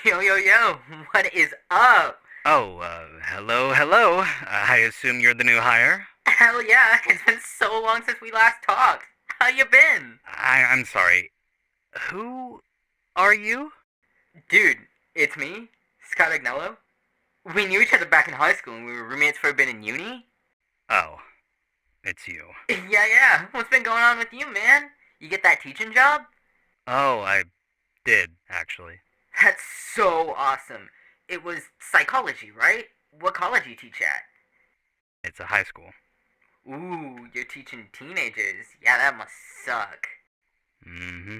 Yo, yo, yo, what is up? Oh, hello. I assume you're the new hire? Hell yeah, it's been so long since we last talked. How you been? I'm sorry. Who are you? Dude, it's me, Scott Agnello. We knew each other back in high school and we were roommates for a bit in uni. Oh, it's you. Yeah. What's been going on with you, man? You get that teaching job? Oh, I did, actually. That's so awesome. It was psychology, right? What college you teach at? It's a high school. Ooh, you're teaching teenagers. Yeah, that must suck. Mm-hmm.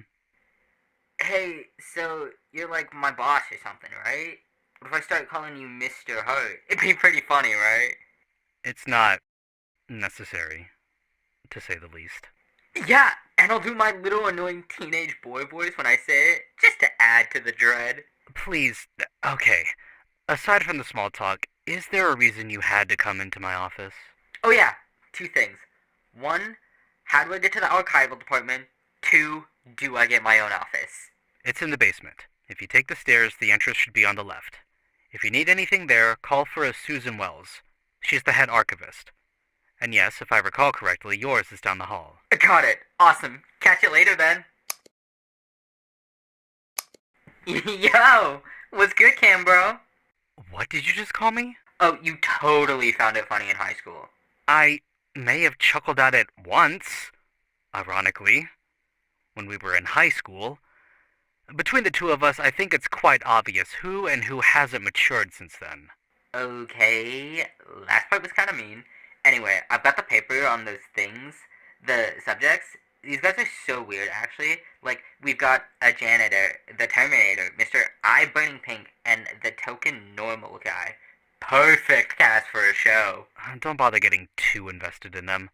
Hey, so you're like my boss or something, right? What if I start calling you Mr. Hart? It'd be pretty funny, right? It's not necessary, to say the least. Yeah, and I'll do my little annoying teenage boy voice when I say it, just to add to the dread. Please, okay. Aside from the small talk, is there a reason you had to come into my office? Oh yeah, two things. One, how do I get to the archival department? Two, do I get my own office? It's in the basement. If you take the stairs, the entrance should be on the left. If you need anything there, call for a Susan Wells. She's the head archivist. And yes, if I recall correctly, yours is down the hall. Got it. Awesome. Catch you later then. Yo, what's good, Cam, bro? What did you just call me? Oh, you totally found it funny in high school. I may have chuckled at it once, ironically, when we were in high school. Between the two of us, I think it's quite obvious who and who hasn't matured since then. Okay, last part was kind of mean. Anyway, I've got the paper on those things, the subjects. These guys are so weird, actually. Like, we've got a janitor, the Terminator, Mr. Eye Burning Pink, and the token normal guy. Perfect cast for a show. Don't bother getting too invested in them.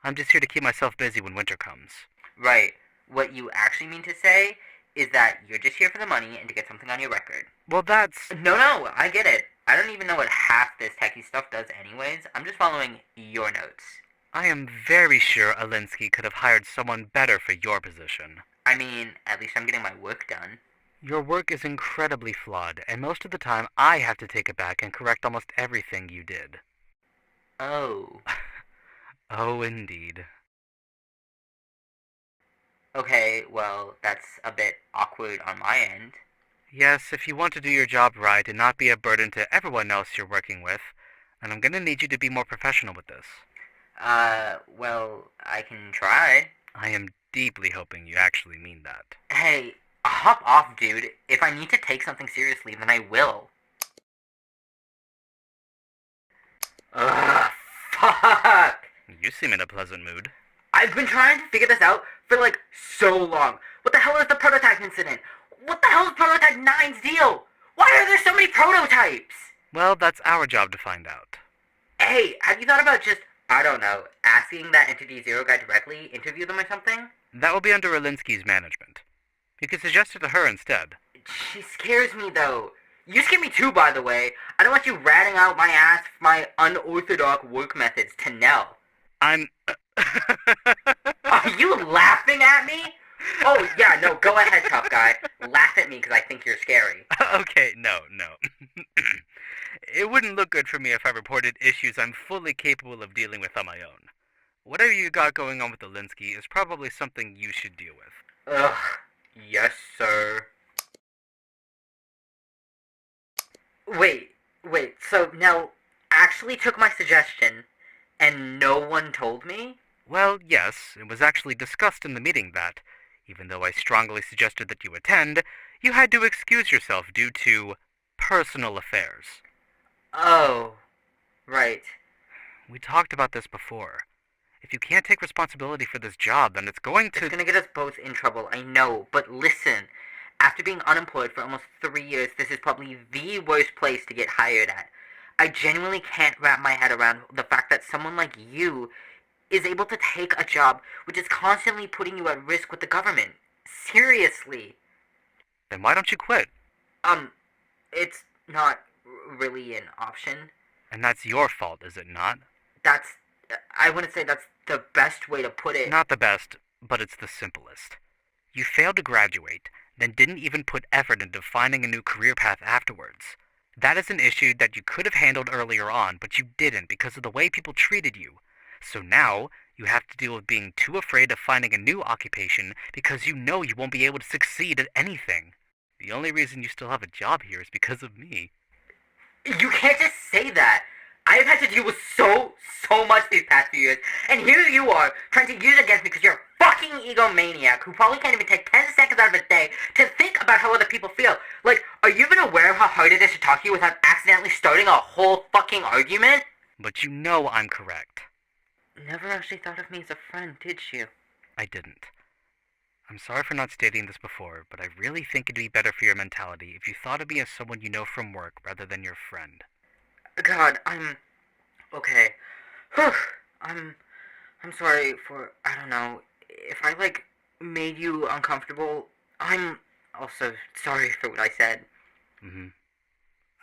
I'm just here to keep myself busy when winter comes. Right. What you actually mean to say is that you're just here for the money and to get something on your record. Well, that's... No, I get it. I don't even know what half this techie stuff does anyways. I'm just following your notes. I am very sure Alinsky could have hired someone better for your position. I mean, at least I'm getting my work done. Your work is incredibly flawed, and most of the time I have to take it back and correct almost everything you did. Oh. Oh, indeed. Okay, well, that's a bit awkward on my end. Yes, if you want to do your job right and not be a burden to everyone else you're working with, and I'm gonna need you to be more professional with this. Well, I can try. I am deeply hoping you actually mean that. Hey, hop off, dude. If I need to take something seriously, then I will. Ugh, fuck! You seem in a pleasant mood. I've been trying to figure this out for like so long. What the hell is the prototype incident? What the hell is Prototype Nine's deal? Why are there so many prototypes? Well, that's our job to find out. Hey, have you thought about just, I don't know, asking that Entity Zero guy directly, interview them or something? That will be under Alinsky's management. You could suggest it to her instead. She scares me though. You scare me too, by the way. I don't want you ratting out my ass for my unorthodox work methods to Nell. I'm... Are you laughing at me? Oh, yeah, no, go ahead, tough guy. Laugh at me because I think you're scary. Okay, no. It wouldn't look good for me if I reported issues I'm fully capable of dealing with on my own. Whatever you got going on with Alinsky is probably something you should deal with. Ugh, yes, sir. Wait, so Nell actually took my suggestion and no one told me? Well, yes, it was actually discussed in the meeting that, even though I strongly suggested that you attend, you had to excuse yourself due to personal affairs. Oh, right. We talked about this before. If you can't take responsibility for this job, then it's going to... It's gonna get us both in trouble, I know, but listen. After being unemployed for almost 3 years, this is probably the worst place to get hired at. I genuinely can't wrap my head around the fact that someone like you is able to take a job which is constantly putting you at risk with the government. Seriously. Then why don't you quit? It's not really an option. And that's your fault, is it not? That's, I wouldn't say that's the best way to put it. Not the best, but it's the simplest. You failed to graduate, then didn't even put effort into finding a new career path afterwards. That is an issue that you could have handled earlier on, but you didn't because of the way people treated you. So now, you have to deal with being too afraid of finding a new occupation because you know you won't be able to succeed at anything. The only reason you still have a job here is because of me. You can't just say that. I've had to deal with so much these past few years, and here you are, trying to use it against me because you're a fucking egomaniac who probably can't even take 10 seconds out of a day to think about how other people feel. Like, are you even aware of how hard it is to talk to you without accidentally starting a whole fucking argument? But you know I'm correct. Never actually thought of me as a friend, did you? I didn't. I'm sorry for not stating this before, but I really think it'd be better for your mentality if you thought of me as someone you know from work rather than your friend. God, okay. Whew. I'm sorry for, I don't know, if I, made you uncomfortable. I'm also sorry for what I said. Mm-hmm.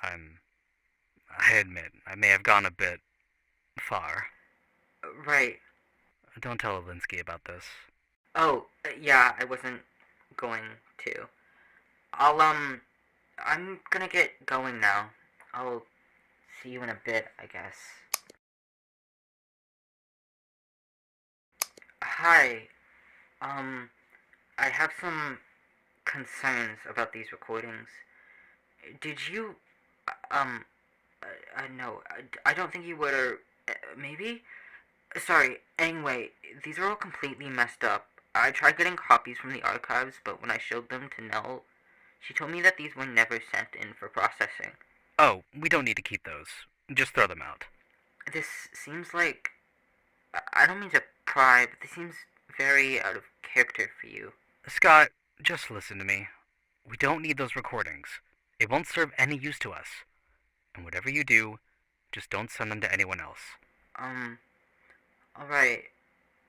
I admit, I may have gone a bit far. Right. Don't tell Alinsky about this. Oh, yeah, I wasn't going to. I'm gonna get going now. I'll see you in a bit, I guess. Hi. I have some concerns about these recordings. Did you, um, no, I don't think you would, or maybe? Sorry, anyway, these are all completely messed up. I tried getting copies from the archives, but when I showed them to Nell, she told me that these were never sent in for processing. Oh, we don't need to keep those. Just throw them out. This seems like... I don't mean to pry, but this seems very out of character for you. Scott, just listen to me. We don't need those recordings. It won't serve any use to us. And whatever you do, just don't send them to anyone else. Alright.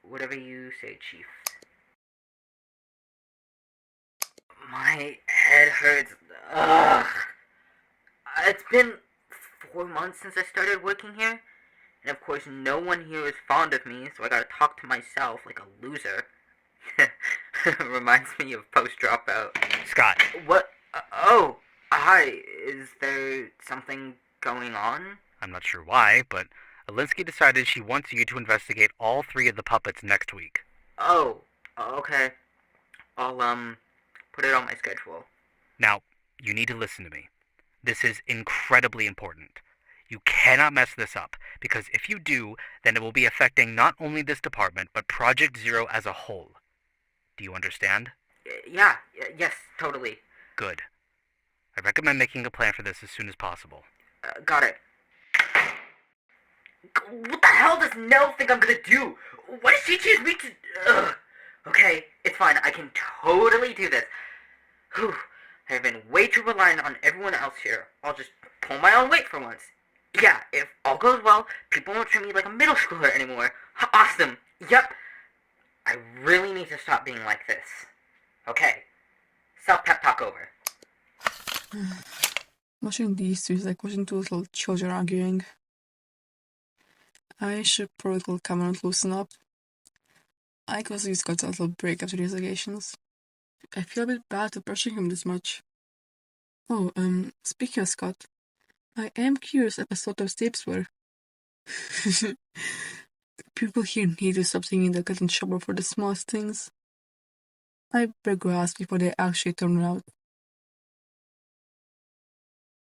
Whatever you say, Chief. My head hurts. Ugh. It's been 4 months since I started working here. And of course, no one here is fond of me, so I gotta talk to myself like a loser. Reminds me of post-dropout. Scott! What? Oh, hi. Is there something going on? I'm not sure why, but Alinsky decided she wants you to investigate all 3 of the puppets next week. Oh, okay. I'll, put it on my schedule. Now, you need to listen to me. This is incredibly important. You cannot mess this up, because if you do, then it will be affecting not only this department, but Project Zero as a whole. Do you understand? Yeah, yes, totally. Good. I recommend making a plan for this as soon as possible. Got it. What the hell does Nell think I'm gonna do? What does she choose me to... Ugh. Okay, it's fine. I can totally do this. Whew. I have been way too reliant on everyone else here. I'll just pull my own weight for once. Yeah, if all goes well, people won't treat me like a middle schooler anymore. Awesome. Yep. I really need to stop being like this. Okay. Self-pep talk over. Watching these two is like watching two little children arguing. I should probably come on and loosen up. I could also use Scott's a little break after these allegations. I feel a bit bad for pressuring him this much. Oh, speaking of Scott, I am curious if I thought those tapes were. People here need to stop thinking they'll get in trouble for the smallest things. I better go ask before they actually turn out